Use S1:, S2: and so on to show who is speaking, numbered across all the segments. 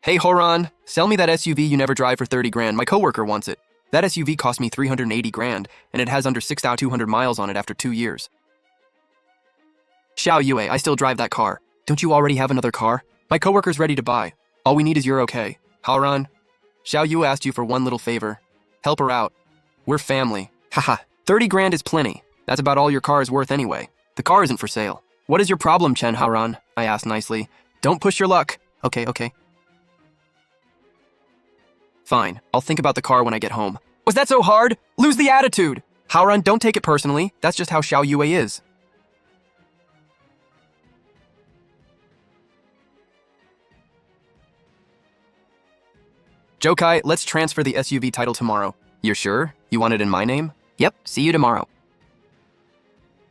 S1: Hey Horan, sell me that SUV you never drive for 30 grand. My coworker wants it. That SUV cost me 380 grand, and it has under 6,200 miles on it after 2 years. Xiao Yue, I still drive that car. Don't you already have another car? My coworker's ready to buy. All we need is your okay. Horan, Xiao Yue asked you for one little favor. Help her out. We're family. Haha, 30 grand is plenty. That's about all your car is worth anyway. The car isn't for sale. What is your problem, Chen Haoran? I asked nicely. Don't push your luck. Okay. Fine, I'll think about the car when I get home. Was that so hard? Lose the attitude! Haoran, don't take it personally. That's just how Xiao Yue is. Jokai, let's transfer the SUV title tomorrow. You're sure? You want it in my name? Yep, see you tomorrow.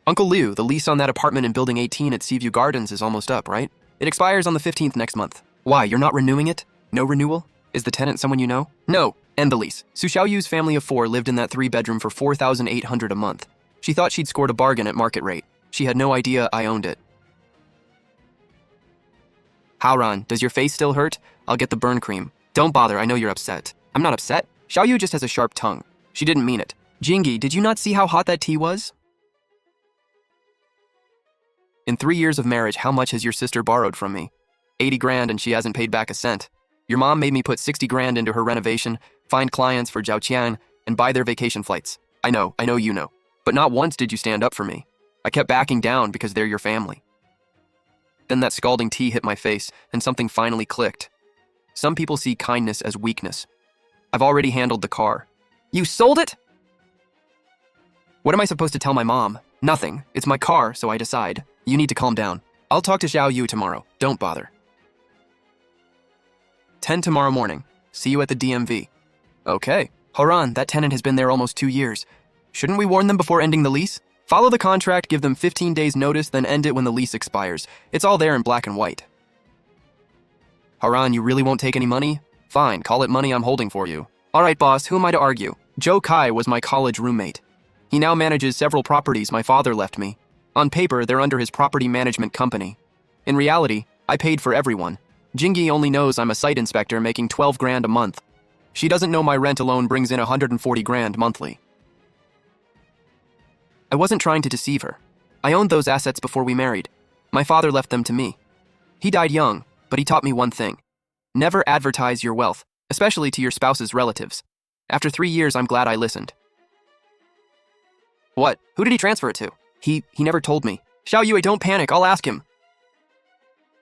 S1: Uncle Liu, the lease on that apartment in Building 18 at Seaview Gardens is almost up, right? It expires on the 15th next month. Why, you're not renewing it? No renewal? Is the tenant someone you know? No, end the lease. Su Xiaoyu's family of 4 lived in that 3-bedroom for $4,800 a month. She thought she'd scored a bargain at market rate. She had no idea I owned it. Haoran, does your face still hurt? I'll get the burn cream. Don't bother, I know you're upset. I'm not upset. Xiaoyu just has a sharp tongue. She didn't mean it. Jingy, did you not see how hot that tea was? In 3 years of marriage, how much has your sister borrowed from me? 80 grand and she hasn't paid back a cent. Your mom made me put 60 grand into her renovation, find clients for Zhaoqiang, and buy their vacation flights. I know you know. But not once did you stand up for me. I kept backing down because they're your family. Then that scalding tea hit my face, and something finally clicked. Some people see kindness as weakness. I've already handled the car. You sold it? What am I supposed to tell my mom? Nothing. It's my car, so I decide. You need to calm down. I'll talk to Xiao Yu tomorrow. Don't bother. 10 tomorrow morning. See you at the DMV. Okay. Haoran, that tenant has been there almost 2 years. Shouldn't we warn them before ending the lease? Follow the contract, give them 15 days notice, then end it when the lease expires. It's all there in black and white. Haoran, you really won't take any money? Fine, call it money I'm holding for you. All right, boss, who am I to argue? Joe Kai was my college roommate. He now manages several properties my father left me. On paper, they're under his property management company. In reality, I paid for everyone. Jingy only knows I'm a site inspector making 12 grand a month. She doesn't know my rent alone brings in 140 grand monthly. I wasn't trying to deceive her. I owned those assets before we married. My father left them to me. He died young, but he taught me one thing. Never advertise your wealth, especially to your spouse's relatives. After 3 years, I'm glad I listened. What? Who did he transfer it to? He never told me. Xiao Yue, don't panic, I'll ask him.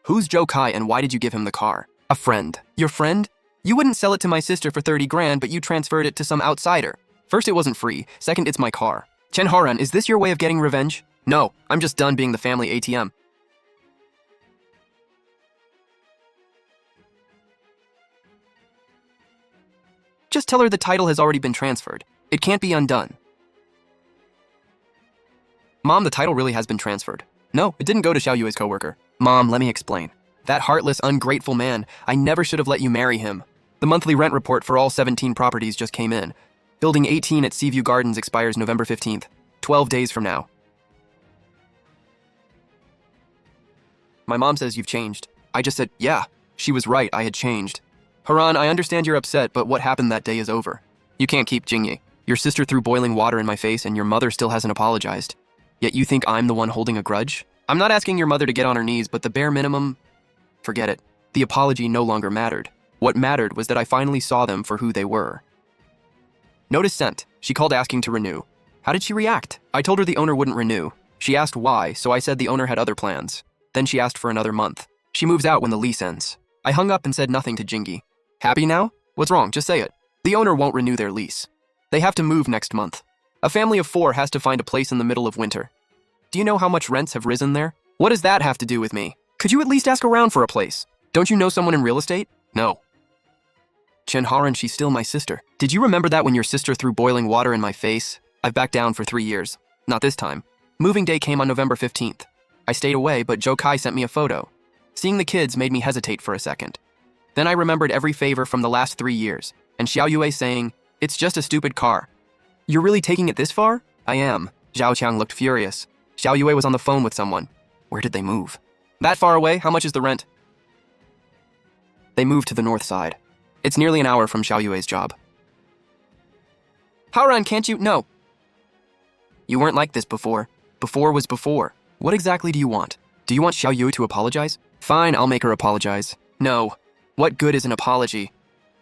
S1: Who's Joe Kai and why did you give him the car? A friend. Your friend? You wouldn't sell it to my sister for 30 grand, but you transferred it to some outsider. First, it wasn't free. Second, it's my car. Chen Haoran, is this your way of getting revenge? No, I'm just done being the family ATM. Just tell her the title has already been transferred. It can't be undone. Mom, the title really has been transferred. No, it didn't go to Xiao Yue's coworker. Mom, let me explain. That heartless, ungrateful man, I never should have let you marry him. The monthly rent report for all 17 properties just came in. Building 18 at Seaview Gardens expires November 15th, 12 days from now. My mom says you've changed. I just said, yeah. She was right, I had changed. Haoran, I understand you're upset, but what happened that day is over. You can't keep Jingyi. Your sister threw boiling water in my face and your mother still hasn't apologized. Yet you think I'm the one holding a grudge? I'm not asking your mother to get on her knees, but the bare minimum... Forget it. The apology no longer mattered. What mattered was that I finally saw them for who they were. Notice sent. She called asking to renew. How did she react? I told her the owner wouldn't renew. She asked why, so I said the owner had other plans. Then she asked for another month. She moves out when the lease ends. I hung up and said nothing to Jingy. Happy now? What's wrong? Just say it. The owner won't renew their lease. They have to move next month. A family of 4 has to find a place in the middle of winter. Do you know how much rents have risen there? What does that have to do with me? Could you at least ask around for a place? Don't you know someone in real estate? No. Chen Haoran, she's still my sister. Did you remember that when your sister threw boiling water in my face? I've backed down for 3 years. Not this time. Moving day came on November 15th. I stayed away, but Joe Kai sent me a photo. Seeing the kids made me hesitate for a second. Then I remembered every favor from the last 3 years, and Xiao Yue saying, it's just a stupid car. You're really taking it this far? I am. Zhao Qiang looked furious. Xiao Yue was on the phone with someone. Where did they move? That far away? How much is the rent? They moved to the north side. It's nearly an hour from Xiaoyue's job. Haoran, can't you? No. You weren't like this before. Before was before. What exactly do you want? Do you want Xiaoyue to apologize? Fine, I'll make her apologize. No. What good is an apology?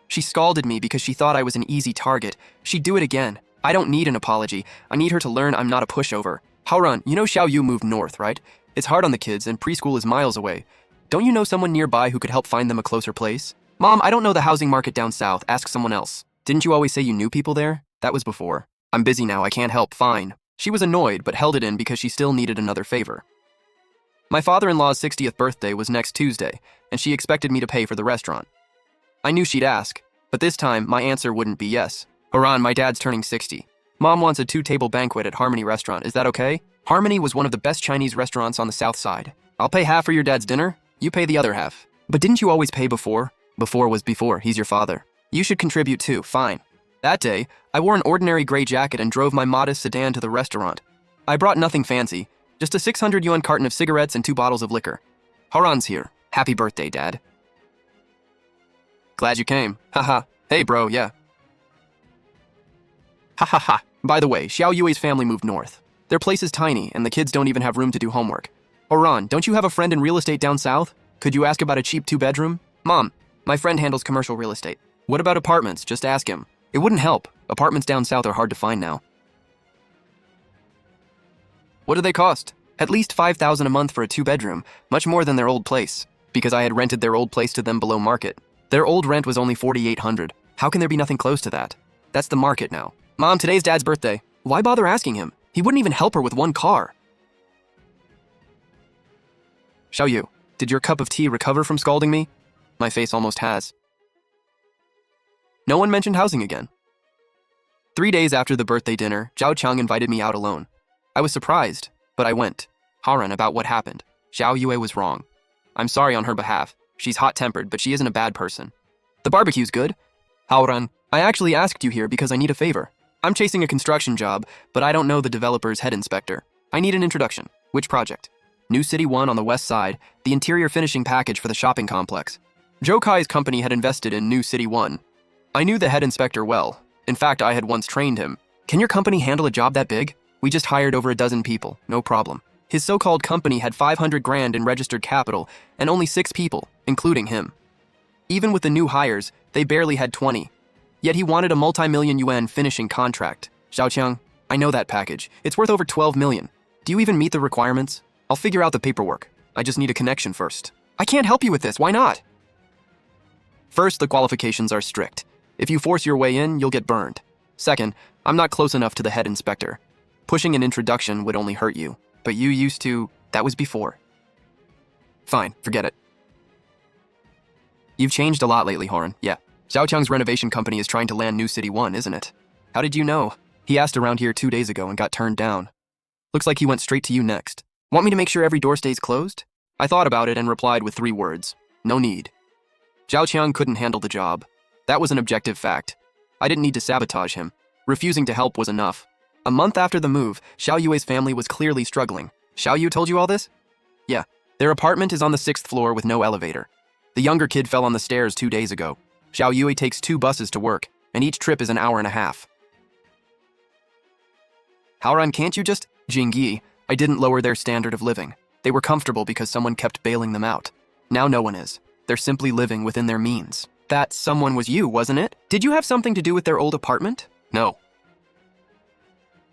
S1: She scalded me because she thought I was an easy target. She'd do it again. I don't need an apology. I need her to learn I'm not a pushover. Haoran, you know Xiaoyu moved north, right? It's hard on the kids, and preschool is miles away. Don't you know someone nearby who could help find them a closer place? Mom, I don't know the housing market down south. Ask someone else. Didn't you always say you knew people there? That was before. I'm busy now. I can't help. Fine. She was annoyed, but held it in because she still needed another favor. My father-in-law's 60th birthday was next Tuesday, and she expected me to pay for the restaurant. I knew she'd ask, but this time my answer wouldn't be yes. Haoran, my dad's turning 60. Mom wants a 2-table banquet at Harmony Restaurant. Is that okay? Harmony was one of the best Chinese restaurants on the south side. I'll pay half for your dad's dinner. You pay the other half. But didn't you always pay before? Before was before. He's your father. You should contribute too. Fine. That day, I wore an ordinary gray jacket and drove my modest sedan to the restaurant. I brought nothing fancy, just a 600 yuan carton of cigarettes and 2 bottles of liquor. Haoran's here. Happy birthday, Dad. Glad you came. Haha. Hey, bro, yeah. Ha ha ha. By the way, Xiaoyue's family moved north. Their place is tiny, and the kids don't even have room to do homework. Haoran, don't you have a friend in real estate down south? Could you ask about a cheap 2-bedroom? Mom, my friend handles commercial real estate. What about apartments? Just ask him. It wouldn't help. Apartments down south are hard to find now. What do they cost? At least 5,000 a month for a 2-bedroom, much more than their old place, because I had rented their old place to them below market. Their old rent was only 4,800. How can there be nothing close to that? That's the market now. Mom, today's Dad's birthday. Why bother asking him? He wouldn't even help her with one car. Xiaoyu, did your cup of tea recover from scalding me? My face almost has. No one mentioned housing again. 3 days after the birthday dinner, Zhao Chang invited me out alone. I was surprised, but I went. Haoran, about what happened. Xiaoyue was wrong. I'm sorry on her behalf. She's hot-tempered, but she isn't a bad person. The barbecue's good. Haoran, I actually asked you here because I need a favor. I'm chasing a construction job, but I don't know the developer's head inspector. I need an introduction. Which project? New City 1 on the west side, the interior finishing package for the shopping complex. Zhou Kai's company had invested in New City 1. I knew the head inspector well. In fact, I had once trained him. Can your company handle a job that big? We just hired over a dozen people, no problem. His so-called company had 500 grand in registered capital and only 6 people, including him. Even with the new hires, they barely had 20. Yet he wanted a multi-million yuan finishing contract. Xiaoqiang, I know that package. It's worth over 12 million. Do you even meet the requirements? I'll figure out the paperwork. I just need a connection first. I can't help you with this, why not? First, the qualifications are strict. If you force your way in, you'll get burned. Second, I'm not close enough to the head inspector. Pushing an introduction would only hurt you. But you used to... That was before. Fine, forget it. You've changed a lot lately, Haoran. Yeah. Xiaoqiang's renovation company is trying to land New City 1, isn't it? How did you know? He asked around here 2 days ago and got turned down. Looks like he went straight to you next. Want me to make sure every door stays closed? I thought about it and replied with 3 words. No need. Xiaoqiang couldn't handle the job. That was an objective fact. I didn't need to sabotage him. Refusing to help was enough. A month after the move, Xiaoyue's family was clearly struggling. Xiaoyu told you all this? Yeah. Their apartment is on the 6th floor with no elevator. The younger kid fell on the stairs 2 days ago. Xiaoyue takes 2 buses to work, and each trip is an hour and a half. Haoran, can't you just... Jingyi, I didn't lower their standard of living. They were comfortable because someone kept bailing them out. Now no one is. They're simply living within their means. That someone was you, wasn't it? Did you have something to do with their old apartment? No.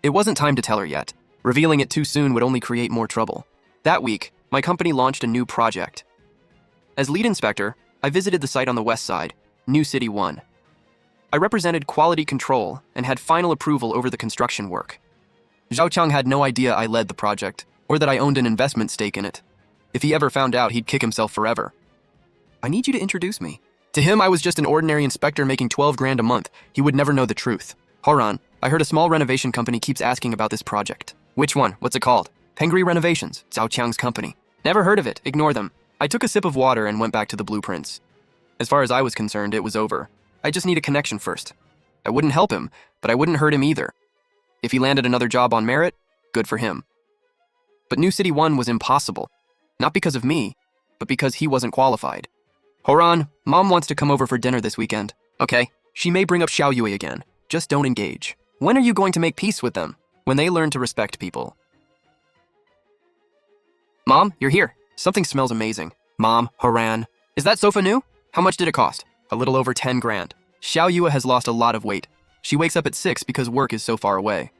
S1: It wasn't time to tell her yet. Revealing it too soon would only create more trouble. That week, my company launched a new project. As lead inspector, I visited the site on the west side, New City 1. I represented quality control and had final approval over the construction work. Xiaoqiang had no idea I led the project, or that I owned an investment stake in it. If he ever found out, he'd kick himself forever. I need you to introduce me. To him, I was just an ordinary inspector making 12 grand a month. He would never know the truth. Haoran, I heard a small renovation company keeps asking about this project. Which one? What's it called? Pengri Renovations, Zhao Qiang's company. Never heard of it. Ignore them. I took a sip of water and went back to the blueprints. As far as I was concerned, it was over. I just need a connection first. I wouldn't help him, but I wouldn't hurt him either. If he landed another job on merit, good for him. But New City 1 was impossible. Not because of me, but because he wasn't qualified. Horan, Mom wants to come over for dinner this weekend. Okay? She may bring up Xiao Yue again. Just don't engage. When are you going to make peace with them? When they learn to respect people. Mom, you're here. Something smells amazing. Mom, Horan. Is that sofa new? How much did it cost? A little over 10 grand. Xiao Yue has lost a lot of weight. She wakes up at 6 because work is so far away.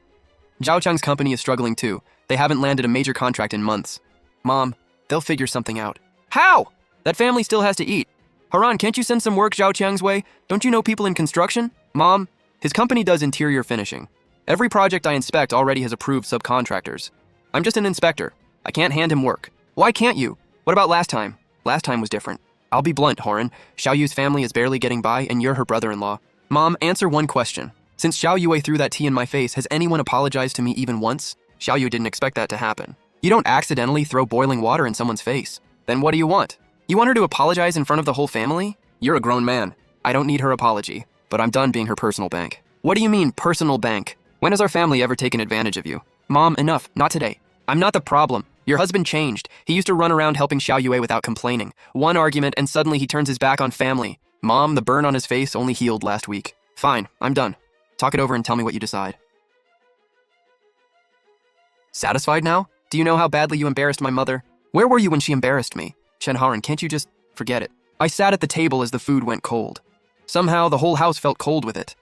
S1: Zhao Chang's company is struggling too. They haven't landed a major contract in months. Mom, they'll figure something out. How? That family still has to eat. Haran, can't you send some work Zhao Chang's way? Don't you know people in construction? Mom, his company does interior finishing. Every project I inspect already has approved subcontractors. I'm just an inspector. I can't hand him work. Why can't you? What about last time? Last time was different. I'll be blunt, Horan. Xiao Yu's family is barely getting by, and you're her brother-in-law. Mom, answer one question. Since Xiao Yue threw that tea in my face, has anyone apologized to me even once? Xiao Yu didn't expect that to happen. You don't accidentally throw boiling water in someone's face. Then what do you want? You want her to apologize in front of the whole family? You're a grown man. I don't need her apology, but I'm done being her personal bank. What do you mean, personal bank? When has our family ever taken advantage of you? Mom, enough. Not today. I'm not the problem. Your husband changed. He used to run around helping Xiao Yue without complaining. One argument and suddenly he turns his back on family. Mom, the burn on his face only healed last week. Fine, I'm done. Talk it over and tell me what you decide. Satisfied now? Do you know how badly you embarrassed my mother? Where were you when she embarrassed me? Shenharan, can't you just forget it? I sat at the table as the food went cold. Somehow, the whole house felt cold with it.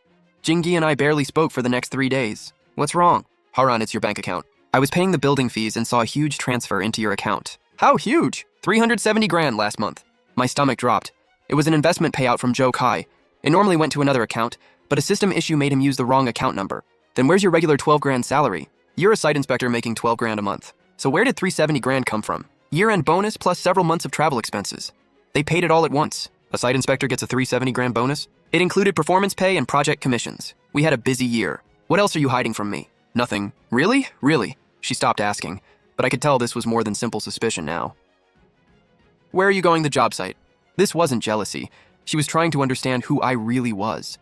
S1: Jingyi and I barely spoke for the next 3 days. What's wrong? Haran, it's your bank account. I was paying the building fees and saw a huge transfer into your account. How huge? 370 grand last month. My stomach dropped. It was an investment payout from Joe Kai. It normally went to another account, but a system issue made him use the wrong account number. Then where's your regular 12 grand salary? You're a site inspector making 12 grand a month. So where did 370 grand come from? Year-end bonus plus several months of travel expenses. They paid it all at once. A site inspector gets a 370 grand bonus? It included performance pay and project commissions. We had a busy year. What else are you hiding from me? Nothing. Really? Really? She stopped asking, but I could tell this was more than simple suspicion now. Where are you going the job site? This wasn't jealousy. She was trying to understand who I really was.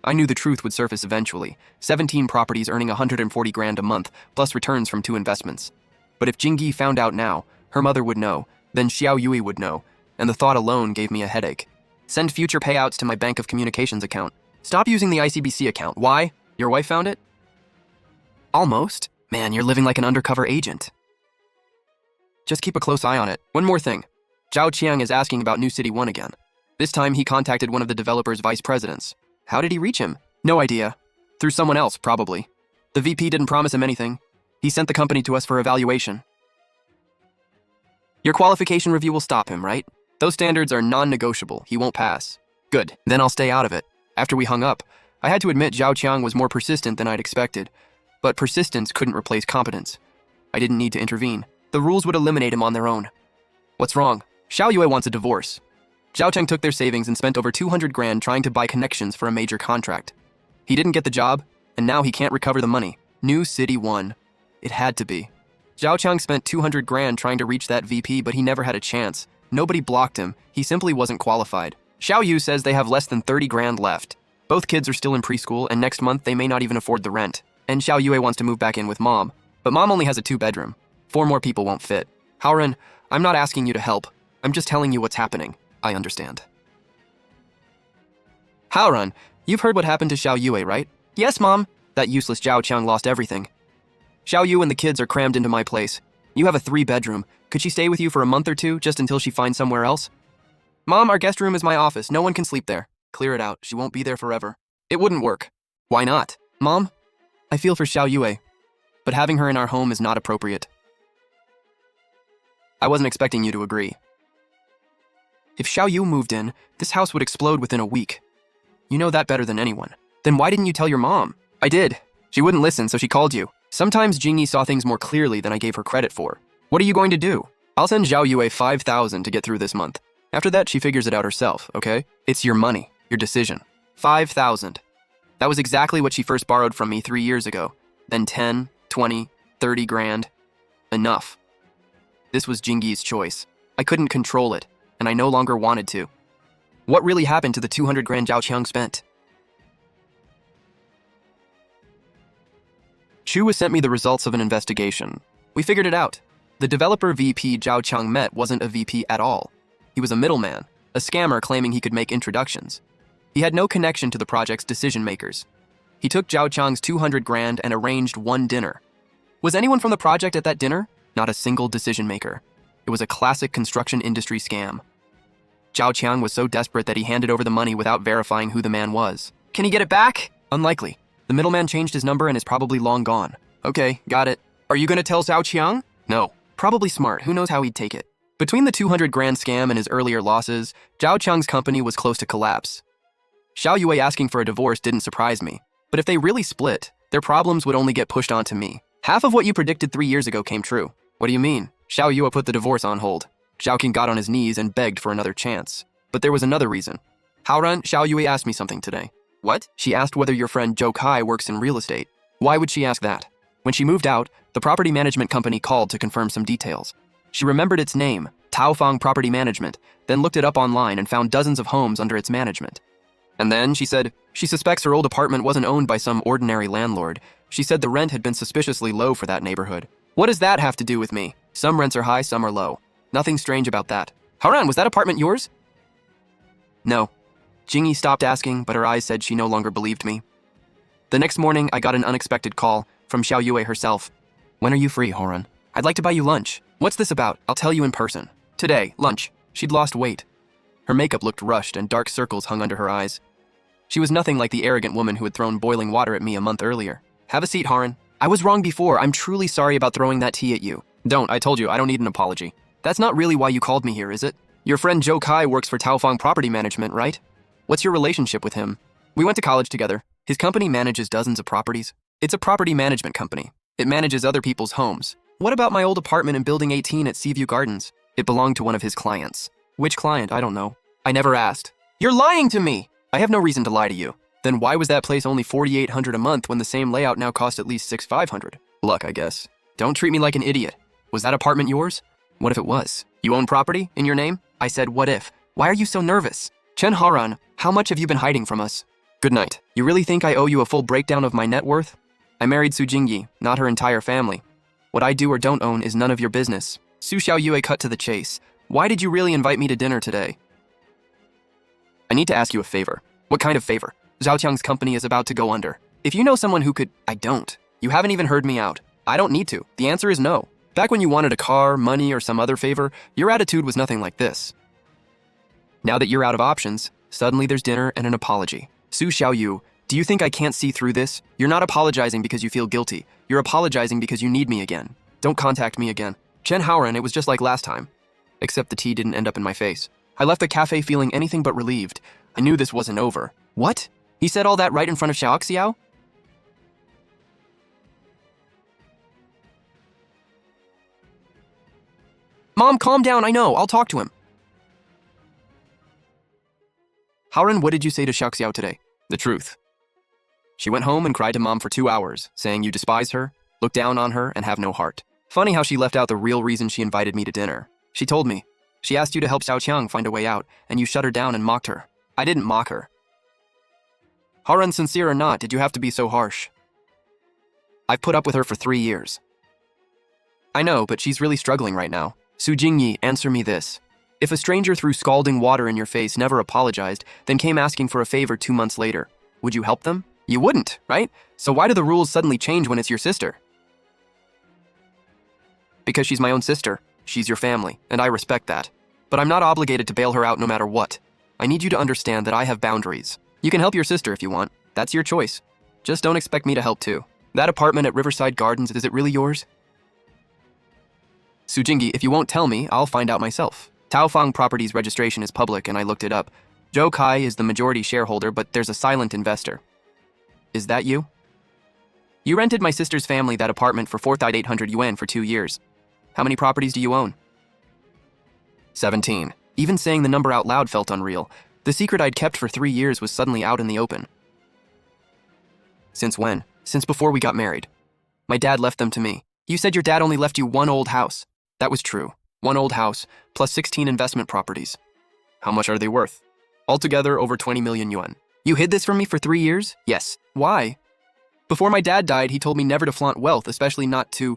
S1: I knew the truth would surface eventually. 17 properties earning 140 grand a month, plus returns from 2 investments. But if Jingyi found out now, her mother would know, then Xiao Yue would know, and the thought alone gave me a headache. Send future payouts to my Bank of Communications account. Stop using the ICBC account. Why? Your wife found it? Almost. Man, you're living like an undercover agent. Just keep a close eye on it. One more thing. Zhao Qiang is asking about New City 1 again. This time he contacted one of the developer's vice presidents. How did he reach him? No idea. Through someone else, probably. The VP didn't promise him anything. He sent the company to us for evaluation. Your qualification review will stop him, right? Those standards are non-negotiable. He won't pass. Good. Then I'll stay out of it. After we hung up, I had to admit Zhao Qiang was more persistent than I'd expected. But persistence couldn't replace competence. I didn't need to intervene. The rules would eliminate him on their own. What's wrong? Xiao Yue wants a divorce. Zhao Cheng took their savings and spent over 200 grand trying to buy connections for a major contract. He didn't get the job, and now he can't recover the money. New City 1. It had to be. Zhao Cheng spent 200 grand trying to reach that VP, but he never had a chance. Nobody blocked him. He simply wasn't qualified. Xiao Yu says they have less than 30 grand left. Both kids are still in preschool, and next month they may not even afford the rent. And Xiao Yue wants to move back in with Mom. But Mom only has a 2-bedroom. 4 more people won't fit. Haoran, I'm not asking you to help. I'm just telling you what's happening. I understand. Haoran, you've heard what happened to Xiao Yue, right? Yes, Mom. That useless Zhao Qiang lost everything. Xiao Yu and the kids are crammed into my place. You have a 3-bedroom. Could she stay with you for a month or 2, just until she finds somewhere else? Mom, our guest room is my office. No one can sleep there. Clear it out. She won't be there forever. It wouldn't work. Why not? Mom, I feel for Xiao Yue, but having her in our home is not appropriate. I wasn't expecting you to agree. If Xiao Yu moved in, this house would explode within a week. You know that better than anyone. Then why didn't you tell your mom? I did. She wouldn't listen, so she called you. Sometimes Jingyi saw things more clearly than I gave her credit for. What are you going to do? I'll send Zhao Yue 5,000 to get through this month. After that, she figures it out herself, okay? It's your money, your decision. 5,000. That was exactly what she first borrowed from me 3 years ago. Then 10, 20, 30 grand. Enough. This was Jingyi's choice. I couldn't control it, and I no longer wanted to. What really happened to the 200 grand Zhao Qiang spent? Chu has sent me the results of an investigation. We figured it out. The developer VP Zhao Qiang met wasn't a VP at all. He was a middleman. a scammer claiming he could make introductions. He had no connection to the project's decision-makers. He took Zhao Qiang's 200 grand and arranged one dinner. Was anyone from the project at that dinner? Not a single decision-maker. It was a classic construction industry scam. Zhao Qiang was so desperate that he handed over the money without verifying who the man was. Can he get it back? Unlikely. The middleman changed his number and is probably long gone. Okay, got it. Are you gonna tell Zhao Qiang? No. Probably smart. Who knows how he'd take it? Between the 200 grand scam and his earlier losses, Zhao Qiang's company was close to collapse. Xiao Yue asking for a divorce didn't surprise me, but if they really split, their problems would only get pushed onto me. Half of what you predicted 3 years ago came true. What do you mean? Xiao Yue put the divorce on hold. Zhao King got on his knees and begged for another chance. But there was another reason. Haoran, Xiao Yue asked me something today. What? She asked whether your friend Zhou Kai works in real estate. Why would she ask that? When she moved out, the property management company called to confirm some details. She remembered its name, Taofang Property Management, then looked it up online and found dozens of homes under its management. And then, she said, she suspects her old apartment wasn't owned by some ordinary landlord. She said the rent had been suspiciously low for that neighborhood. What does that have to do with me? Some rents are high, some are low. Nothing strange about that. Haoran, was that apartment yours? No. Jingyi stopped asking, but her eyes said she no longer believed me. The next morning, I got an unexpected call from Xiao Yue herself. When are you free, Haoran? I'd like to buy you lunch. What's this about? I'll tell you in person. Today, lunch. She'd lost weight. Her makeup looked rushed and dark circles hung under her eyes. She was nothing like the arrogant woman who had thrown boiling water at me a month earlier. Have a seat, Haoran. I was wrong before. I'm truly sorry about throwing that tea at you. Don't, I told you, I don't need an apology. That's not really why you called me here, is it? Your friend Zhou Kai works for Taofang Property Management, right? What's your relationship with him? We went to college together. His company manages dozens of properties. It's a property management company. It manages other people's homes. What about my old apartment in Building 18 at Seaview Gardens? It belonged to one of his clients. Which client? I don't know. I never asked. You're lying to me! I have no reason to lie to you. Then why was that place only $4,800 a month when the same layout now costs at least $6,500? Luck, I guess. Don't treat me like an idiot. Was that apartment yours? What if it was? You own property in your name? I said, what if? Why are you so nervous? Chen Haoran, how much have you been hiding from us? Good night. You really think I owe you a full breakdown of my net worth? I married Su Jingyi, not her entire family. What I do or don't own is none of your business. Su Xiao Yue cut to the chase. Why did you really invite me to dinner today? I need to ask you a favor. What kind of favor? Zhao Qiang's company is about to go under. If you know someone who could... I don't. You haven't even heard me out. I don't need to. The answer is no. Back when you wanted a car, money, or some other favor, your attitude was nothing like this. Now that you're out of options, suddenly there's dinner and an apology. Su Xiaoyu, do you think I can't see through this? You're not apologizing because you feel guilty. You're apologizing because you need me again. Don't contact me again. Chen Haoran, it was just like last time. Except the tea didn't end up in my face. I left the cafe feeling anything but relieved. I knew this wasn't over. What? He said all that right in front of Xiao Xiao? Mom, calm down, I know. I'll talk to him. Haoran, what did you say to Xiao Xiao today? The truth. She went home and cried to Mom for 2 hours, saying you despise her, look down on her, and have no heart. Funny how she left out the real reason she invited me to dinner. She told me. She asked you to help Xiao Qiang find a way out, and you shut her down and mocked her. I didn't mock her. Haoran, sincere or not, did you have to be so harsh? I've put up with her for 3 years. I know, but she's really struggling right now. Su Jingyi, answer me this. If a stranger threw scalding water in your face, never apologized, then came asking for a favor 2 months later, would you help them? You wouldn't, right? So why do the rules suddenly change when it's your sister? Because she's my own sister. She's your family, and I respect that. But I'm not obligated to bail her out no matter what. I need you to understand that I have boundaries. You can help your sister if you want. That's your choice. Just don't expect me to help too. That apartment at Riverside Gardens, is it really yours? Su Jingyi, if you won't tell me, I'll find out myself. Taofang Properties registration is public and I looked it up. Zhou Kai is the majority shareholder, but there's a silent investor. Is that you? You rented my sister's family that apartment for 4,800 yuan for 2 years. How many properties do you own? 17. Even saying the number out loud felt unreal. The secret I'd kept for 3 years was suddenly out in the open. Since when? Since before we got married. My dad left them to me. You said your dad only left you one old house. That was true. One old house, plus 16 investment properties. How much are they worth? Altogether, over 20 million yuan. You hid this from me for 3 years? Yes. Why? Before my dad died, he told me never to flaunt wealth, especially not to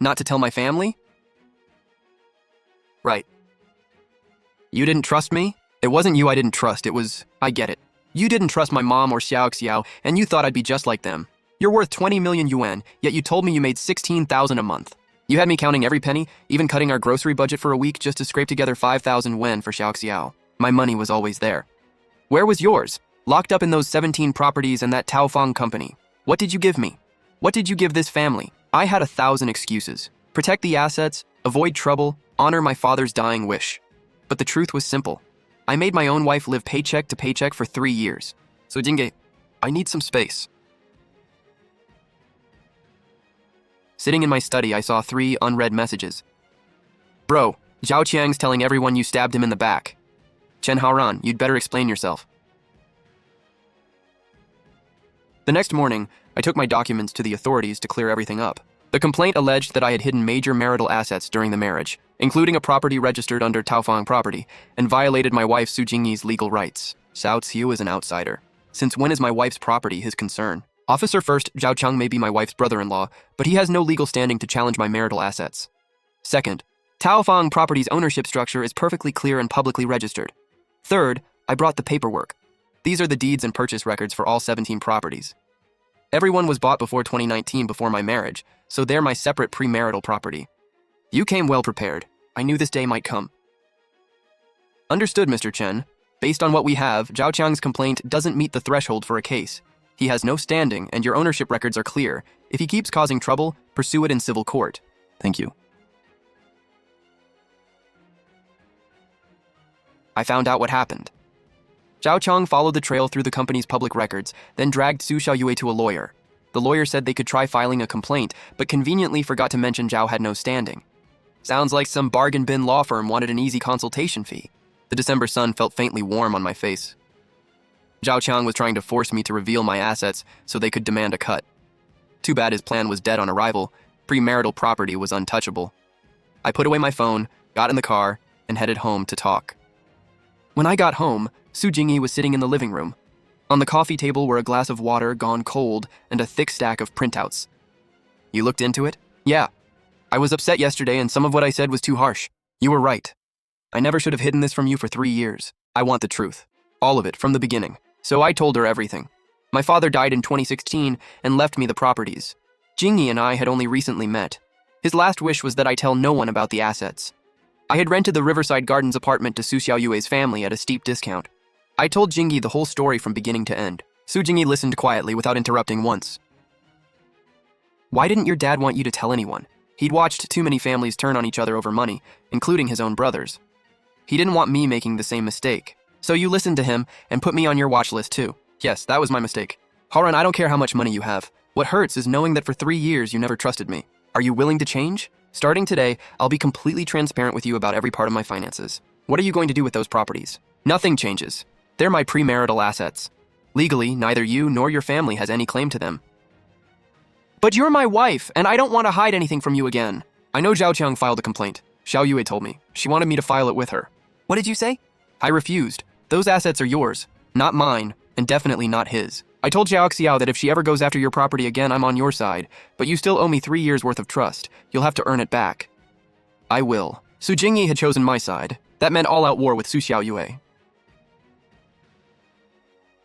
S1: tell my family? Right. You didn't trust me? It wasn't you I didn't trust, I get it. You didn't trust my mom or Xiao, and you thought I'd be just like them. You're worth 20 million yuan, yet you told me you made 16,000 a month. You had me counting every penny, even cutting our grocery budget for a week just to scrape together 5,000 yuan for Xiao. My money was always there. Where was yours? Locked up in those 17 properties and that Taofang company. What did you give me? What did you give this family? I had 1,000 excuses. Protect the assets, avoid trouble, honor my father's dying wish. But the truth was simple. I made my own wife live paycheck to paycheck for 3 years. So Jingge, I need some space. Sitting in my study, I saw 3 unread messages. Bro, Zhao Qiang's telling everyone you stabbed him in the back. Chen Haoran, you'd better explain yourself. The next morning, I took my documents to the authorities to clear everything up. The complaint alleged that I had hidden major marital assets during the marriage, including a property registered under Taofang property, and violated my wife Su Jingyi's legal rights. Cao Xiu is an outsider. Since when is my wife's property his concern? Officer First, Zhao Cheng may be my wife's brother-in-law, but he has no legal standing to challenge my marital assets. Second, Taofang property's ownership structure is perfectly clear and publicly registered. Third, I brought the paperwork. These are the deeds and purchase records for all 17 properties. Everyone was bought before 2019 before my marriage, so they're my separate premarital property. You came well prepared. I knew this day might come. Understood, Mr. Chen. Based on what we have, Zhao Qiang's complaint doesn't meet the threshold for a case. He has no standing, and your ownership records are clear. If he keeps causing trouble, pursue it in civil court. Thank you. I found out what happened. Zhao Cheng followed the trail through the company's public records, then dragged Su Xiaoyue to a lawyer. The lawyer said they could try filing a complaint, but conveniently forgot to mention Zhao had no standing. Sounds like some bargain bin law firm wanted an easy consultation fee. The December sun felt faintly warm on my face. Zhao Cheng was trying to force me to reveal my assets so they could demand a cut. Too bad his plan was dead on arrival. Premarital property was untouchable. I put away my phone, got in the car, and headed home to talk. When I got home, Su Jingyi was sitting in the living room. On the coffee table were a glass of water gone cold and a thick stack of printouts. You looked into it? Yeah. I was upset yesterday and some of what I said was too harsh. You were right. I never should have hidden this from you for 3 years. I want the truth. All of it, from the beginning. So I told her everything. My father died in 2016 and left me the properties. Jingyi and I had only recently met. His last wish was that I tell no one about the assets. I had rented the Riverside Gardens apartment to Su Xiaoyue's family at a steep discount. I told Jingyi the whole story from beginning to end. Su Jingyi listened quietly without interrupting once. Why didn't your dad want you to tell anyone? He'd watched too many families turn on each other over money, including his own brothers. He didn't want me making the same mistake. So you listened to him and put me on your watch list too. Yes, that was my mistake. Haoran, I don't care how much money you have. What hurts is knowing that for 3 years you never trusted me. Are you willing to change? Starting today, I'll be completely transparent with you about every part of my finances. What are you going to do with those properties? Nothing changes. They're my premarital assets. Legally, neither you nor your family has any claim to them. But you're my wife, and I don't want to hide anything from you again. I know Zhao Qiang filed a complaint. Xiaoyue told me. She wanted me to file it with her. What did you say? I refused. Those assets are yours, not mine, and definitely not his. I told Xiao Xiao that if she ever goes after your property again, I'm on your side, but you still owe me 3 years worth of trust. You'll have to earn it back. I will. Su Jingyi had chosen my side. That meant all-out war with Su Xiaoyue.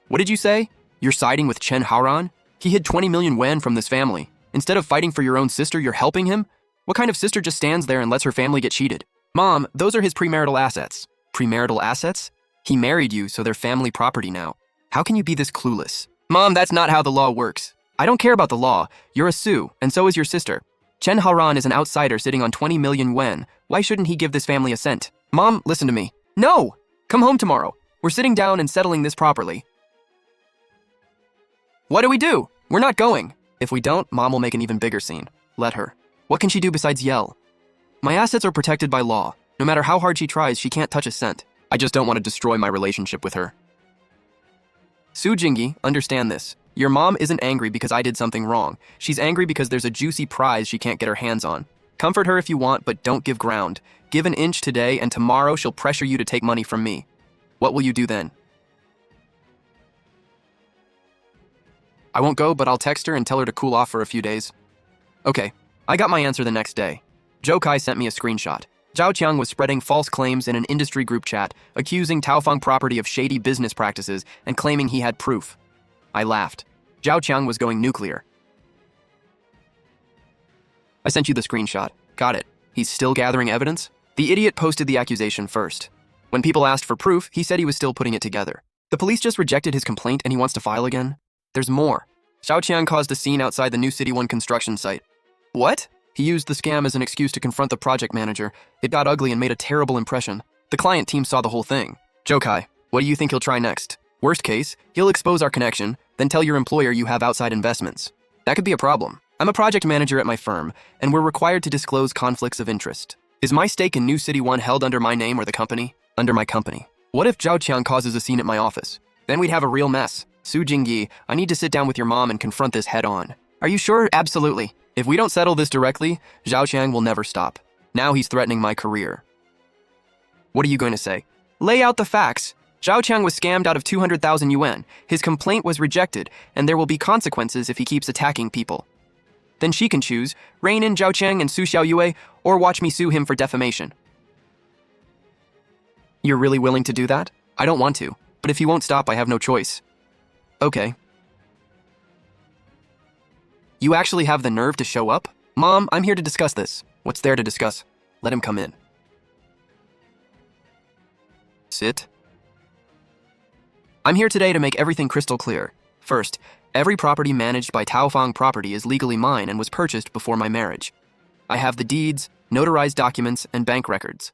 S1: What did you say? You're siding with Chen Haoran? He hid 20 million yuan from this family. Instead of fighting for your own sister, you're helping him? What kind of sister just stands there and lets her family get cheated? Mom, those are his premarital assets. Premarital assets? He married you, so they're family property now. How can you be this clueless? Mom, that's not how the law works. I don't care about the law. You're a Su, and so is your sister. Chen Haoran is an outsider sitting on 20 million yuan. Why shouldn't he give this family a cent? Mom, listen to me. No! Come home tomorrow. We're sitting down and settling this properly. What do we do? We're not going. If we don't, Mom will make an even bigger scene. Let her. What can she do besides yell? My assets are protected by law. No matter how hard she tries, she can't touch a cent. I just don't want to destroy my relationship with her. Su Jingyi, understand this. Your mom isn't angry because I did something wrong. She's angry because there's a juicy prize she can't get her hands on. Comfort her if you want, but don't give ground. Give an inch today, and tomorrow she'll pressure you to take money from me. What will you do then? I won't go, but I'll text her and tell her to cool off for a few days. Okay, I got my answer the next day. Joe Kai sent me a screenshot. Zhao Qiang was spreading false claims in an industry group chat, accusing Taofeng Property of shady business practices and claiming he had proof. I laughed. Zhao Qiang was going nuclear. I sent you the screenshot. Got it. He's still gathering evidence? The idiot posted the accusation first. When people asked for proof, he said he was still putting it together. The police just rejected his complaint and he wants to file again? There's more. Zhao Qiang caused a scene outside the New City 1 construction site. What? He used the scam as an excuse to confront the project manager. It got ugly and made a terrible impression. The client team saw the whole thing. Zhou Kai, what do you think he'll try next? Worst case, he'll expose our connection, then tell your employer you have outside investments. That could be a problem. I'm a project manager at my firm, and we're required to disclose conflicts of interest. Is my stake in New City 1 held under my name or the company? Under my company. What if Zhao Qiang causes a scene at my office? Then we'd have a real mess. Su Jingyi, I need to sit down with your mom and confront this head on. Are you sure? Absolutely. If we don't settle this directly, Zhao Qiang will never stop. Now he's threatening my career. What are you going to say? Lay out the facts. Zhao Qiang was scammed out of 200,000 yuan. His complaint was rejected, and there will be consequences if he keeps attacking people. Then she can choose, rein in Zhao Qiang and Su Xiaoyue, or watch me sue him for defamation. You're really willing to do that? I don't want to, but if he won't stop, I have no choice. Okay. You actually have the nerve to show up? Mom, I'm here to discuss this. What's there to discuss? Let him come in. Sit. I'm here today to make everything crystal clear. First, every property managed by Taofeng Property is legally mine and was purchased before my marriage. I have the deeds, notarized documents, and bank records.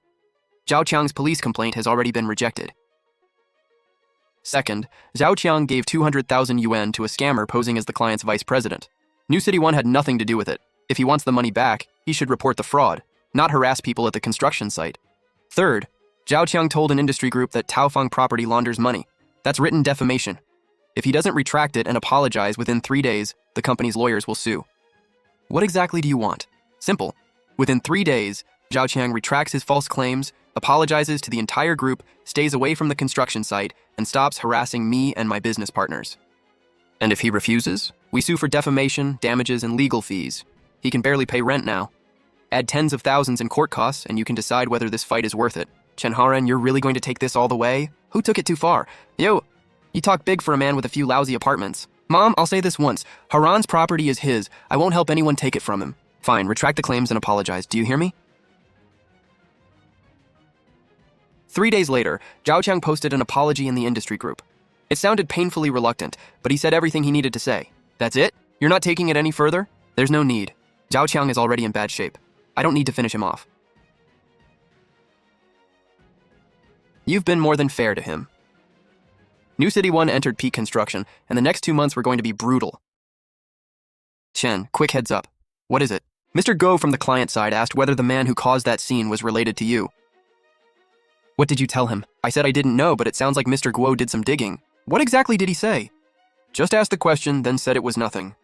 S1: Zhao Qiang's police complaint has already been rejected. Second, Zhao Qiang gave 200,000 yuan to a scammer posing as the client's vice president. New City 1 had nothing to do with it. If he wants the money back, he should report the fraud, not harass people at the construction site. Third, Zhao Qiang told an industry group that Taofeng Property launders money. That's written defamation. If he doesn't retract it and apologize within 3 days, the company's lawyers will sue. What exactly do you want? Simple. Within 3 days, Zhao Qiang retracts his false claims, apologizes to the entire group, stays away from the construction site, and stops harassing me and my business partners. And if he refuses, we sue for defamation, damages, and legal fees. He can barely pay rent now. Add tens of thousands in court costs, and you can decide whether this fight is worth it. Chen Haran, you're really going to take this all the way? Who took it too far? Yo, you talk big for a man with a few lousy apartments. Mom, I'll say this once. Haran's property is his. I won't help anyone take it from him. Fine, retract the claims and apologize. Do you hear me? 3 days later, Zhao Qiang posted an apology in the industry group. It sounded painfully reluctant, but he said everything he needed to say. That's it? You're not taking it any further? There's no need. Zhao Qiang is already in bad shape. I don't need to finish him off. You've been more than fair to him. New City 1 entered peak construction, and the next 2 months were going to be brutal. Chen, quick heads up. What is it? Mr. Go from the client side asked whether the man who caused that scene was related to you. What did you tell him? I said I didn't know, but it sounds like Mr. Guo did some digging. What exactly did he say? Just asked the question, then said it was nothing.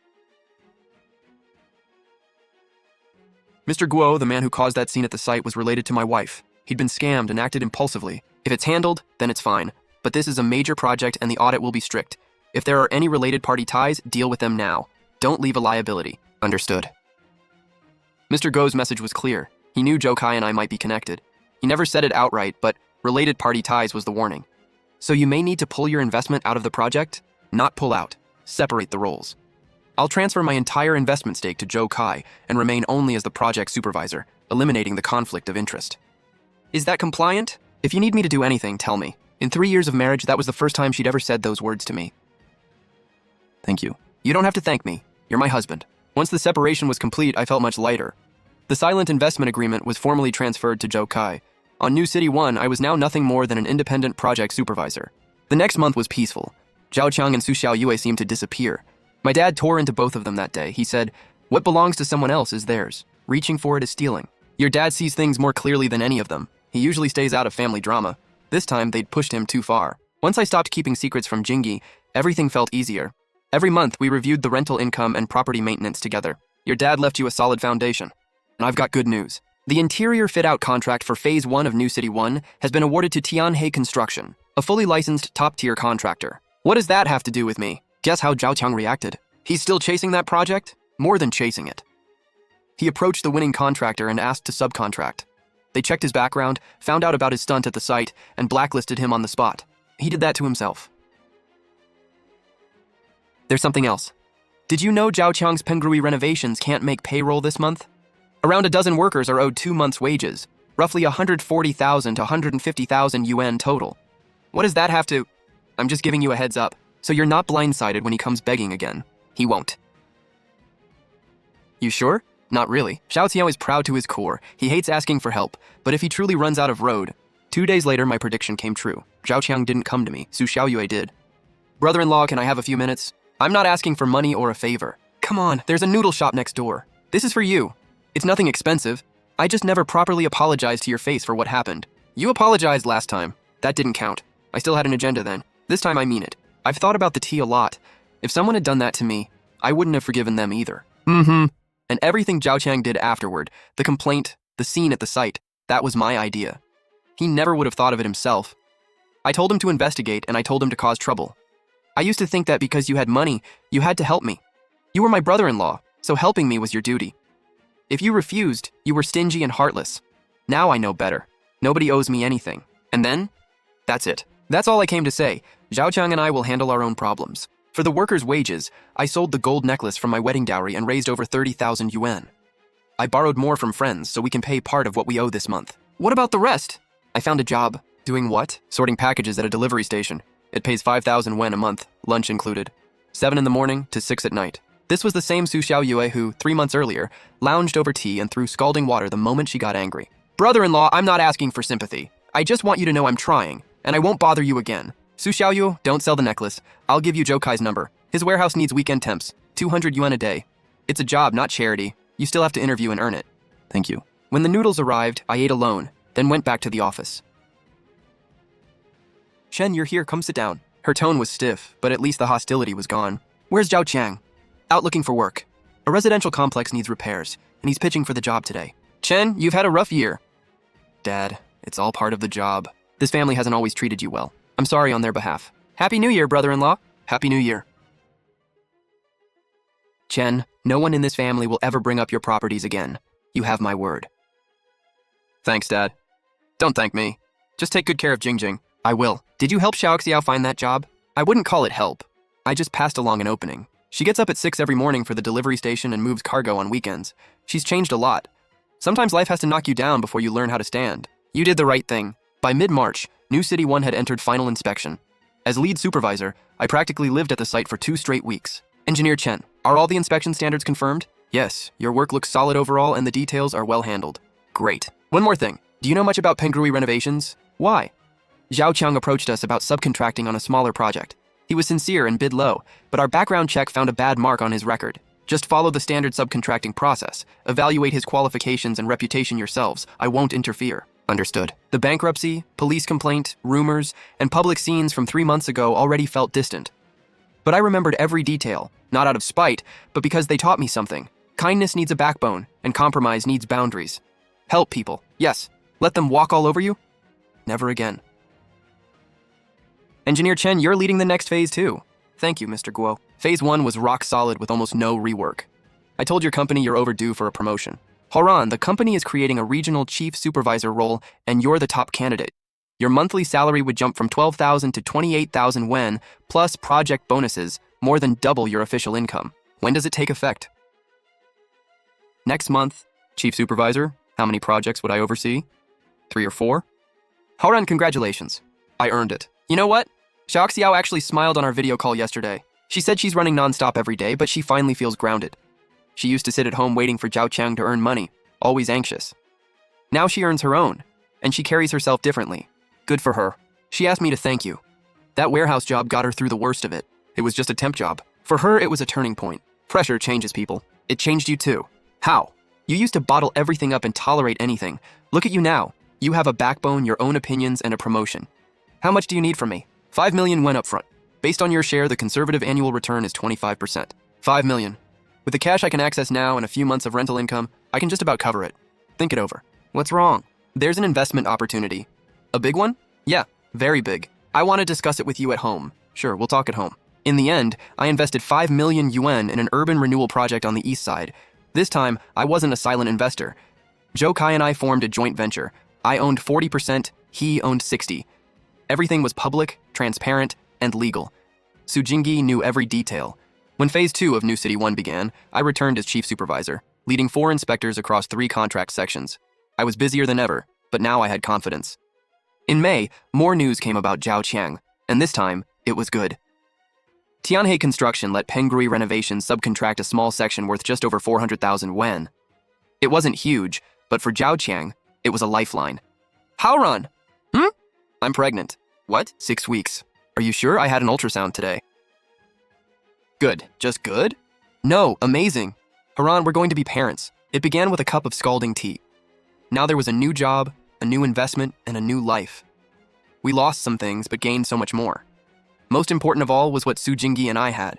S1: Mr. Guo, the man who caused that scene at the site, was related to my wife. He'd been scammed and acted impulsively. If it's handled, then it's fine. But this is a major project and the audit will be strict. If there are any related party ties, deal with them now. Don't leave a liability. Understood. Mr. Go's message was clear. He knew Zhou Kai and I might be connected. He never said it outright, but related party ties was the warning. So you may need to pull your investment out of the project? Not pull out. Separate the roles. I'll transfer my entire investment stake to Zhou Kai and remain only as the project supervisor, eliminating the conflict of interest. Is that compliant? If you need me to do anything, tell me. In 3 years of marriage, that was the first time she'd ever said those words to me. Thank you. You don't have to thank me. You're my husband. Once the separation was complete, I felt much lighter. The silent investment agreement was formally transferred to Zhou Kai. On New City 1, I was now nothing more than an independent project supervisor. The next month was peaceful. Zhao Qiang and Su Xiaoyue seemed to disappear. My dad tore into both of them that day. He said, "What belongs to someone else is theirs. Reaching for it is stealing." Your dad sees things more clearly than any of them. He usually stays out of family drama. This time, they'd pushed him too far. Once I stopped keeping secrets from Jingyi, everything felt easier. Every month, we reviewed the rental income and property maintenance together. Your dad left you a solid foundation. And I've got good news. The interior fit-out contract for Phase 1 of New City 1 has been awarded to Tianhe Construction, a fully licensed top-tier contractor. What does that have to do with me? Guess how Zhao Qiang reacted? He's still chasing that project? More than chasing it. He approached the winning contractor and asked to subcontract. They checked his background, found out about his stunt at the site, and blacklisted him on the spot. He did that to himself. There's something else. Did you know Zhaoqiang's Pengrui renovations can't make payroll this month? Around a dozen workers are owed 2 months' wages, roughly 140,000 to 150,000 yuan total. What does that have to... I'm just giving you a heads up, so you're not blindsided when he comes begging again. He won't. You sure? Not really. Xiao Xiao is proud to his core. He hates asking for help, but if he truly runs out of road... 2 days later, my prediction came true. Zhao Qiang didn't come to me, Su Xiaoyue did. Brother-in-law, can I have a few minutes? I'm not asking for money or a favor. Come on, there's a noodle shop next door. This is for you. It's nothing expensive. I just never properly apologized to your face for what happened. You apologized last time. That didn't count. I still had an agenda then. This time I mean it. I've thought about the tea a lot. If someone had done that to me, I wouldn't have forgiven them either. And everything Zhao Qiang did afterward, the complaint, the scene at the site, that was my idea. He never would have thought of it himself. I told him to investigate and I told him to cause trouble. I used to think that because you had money, you had to help me. You were my brother-in-law, so helping me was your duty. If you refused, you were stingy and heartless. Now I know better. Nobody owes me anything. And then? That's it. That's all I came to say. Zhao Qiang and I will handle our own problems. For the workers' wages, I sold the gold necklace from my wedding dowry and raised over 30,000 yuan. I borrowed more from friends so we can pay part of what we owe this month. What about the rest? I found a job. Doing what? Sorting packages at a delivery station. It pays 5,000 yuan a month, lunch included. 7 in the morning to 6 at night. This was the same Su Xiaoyue who, 3 months earlier, lounged over tea and threw scalding water the moment she got angry. Brother-in-law, I'm not asking for sympathy. I just want you to know I'm trying, and I won't bother you again. Su Xiaoyu, don't sell the necklace. I'll give you Zhou Kai's number. His warehouse needs weekend temps. 200 yuan a day. It's a job, not charity. You still have to interview and earn it. Thank you. When the noodles arrived, I ate alone, then went back to the office. Chen, you're here, come sit down. Her tone was stiff, but at least the hostility was gone. Where's Zhao Qiang? Out looking for work. A residential complex needs repairs, and he's pitching for the job today. Chen, you've had a rough year. Dad, it's all part of the job. This family hasn't always treated you well. I'm sorry on their behalf. Happy New Year, brother-in-law. Happy New Year. Chen, no one in this family will ever bring up your properties again. You have my word. Thanks, Dad. Don't thank me. Just take good care of Jingjing. I will. Did you help Xiao Xiao find that job? I wouldn't call it help. I just passed along an opening. She gets up at 6 every morning for the delivery station and moves cargo on weekends. She's changed a lot. Sometimes life has to knock you down before you learn how to stand. You did the right thing. By mid-March, New City 1 had entered final inspection. As lead supervisor, I practically lived at the site for 2 straight weeks. Engineer Chen, are all the inspection standards confirmed? Yes, your work looks solid overall and the details are well handled. Great. One more thing. Do you know much about Pengrui renovations? Why? Zhao Qiang approached us about subcontracting on a smaller project. He was sincere and bid low, but our background check found a bad mark on his record. Just follow the standard subcontracting process. Evaluate his qualifications and reputation yourselves. I won't interfere. Understood. The bankruptcy, police complaint, rumors, and public scenes from 3 months ago already felt distant. But I remembered every detail, not out of spite, but because they taught me something. Kindness needs a backbone, and compromise needs boundaries. Help people, yes. Let them walk all over you? Never again. Engineer Chen, you're leading the next phase too. Thank you, Mr. Guo. Phase 1 was rock solid with almost no rework. I told your company you're overdue for a promotion. Horan, the company is creating a regional chief supervisor role, and you're the top candidate. Your monthly salary would jump from 12,000 to 28,000 yuan, plus project bonuses, more than double your official income. When does it take effect? Next month. Chief supervisor, how many projects would I oversee? 3 or 4? Horan, congratulations. I earned it. You know what? Xiao Xiao actually smiled on our video call yesterday. She said she's running nonstop every day, but she finally feels grounded. She used to sit at home waiting for Zhao Qiang to earn money, always anxious. Now she earns her own, and she carries herself differently. Good for her. She asked me to thank you. That warehouse job got her through the worst of it. It was just a temp job. For her, it was a turning point. Pressure changes people. It changed you too. How? You used to bottle everything up and tolerate anything. Look at you now. You have a backbone, your own opinions, and a promotion. How much do you need from me? 5 million yuan up front. Based on your share, the conservative annual return is 25%. 5 million. With the cash I can access now and a few months of rental income, I can just about cover it. Think it over. What's wrong? There's an investment opportunity. A big one? Yeah, very big. I want to discuss it with you at home. Sure, we'll talk at home. In the end, I invested 5 million yuan in an urban renewal project on the east side. This time, I wasn't a silent investor. Zhou Kai and I formed a joint venture. I owned 40%, he owned 60%. Everything was public, transparent, and legal. Su Jingyi knew every detail. When Phase 2 of New City 1 began, I returned as chief supervisor, leading 4 inspectors across 3 contract sections. I was busier than ever, but now I had confidence. In May, more news came about Zhao Qiang, and this time, it was good. Tianhe Construction let Pengrui Renovations subcontract a small section worth just over 400,000 yuan. It wasn't huge, but for Zhao Qiang, it was a lifeline. Haoran! I'm pregnant. What? 6 weeks. Are you sure? I had an ultrasound today. Good. Just good? No, amazing. Haran, we're going to be parents. It began with a cup of scalding tea. Now there was a new job, a new investment, and a new life. We lost some things, but gained so much more. Most important of all was what Su Jingyi and I had,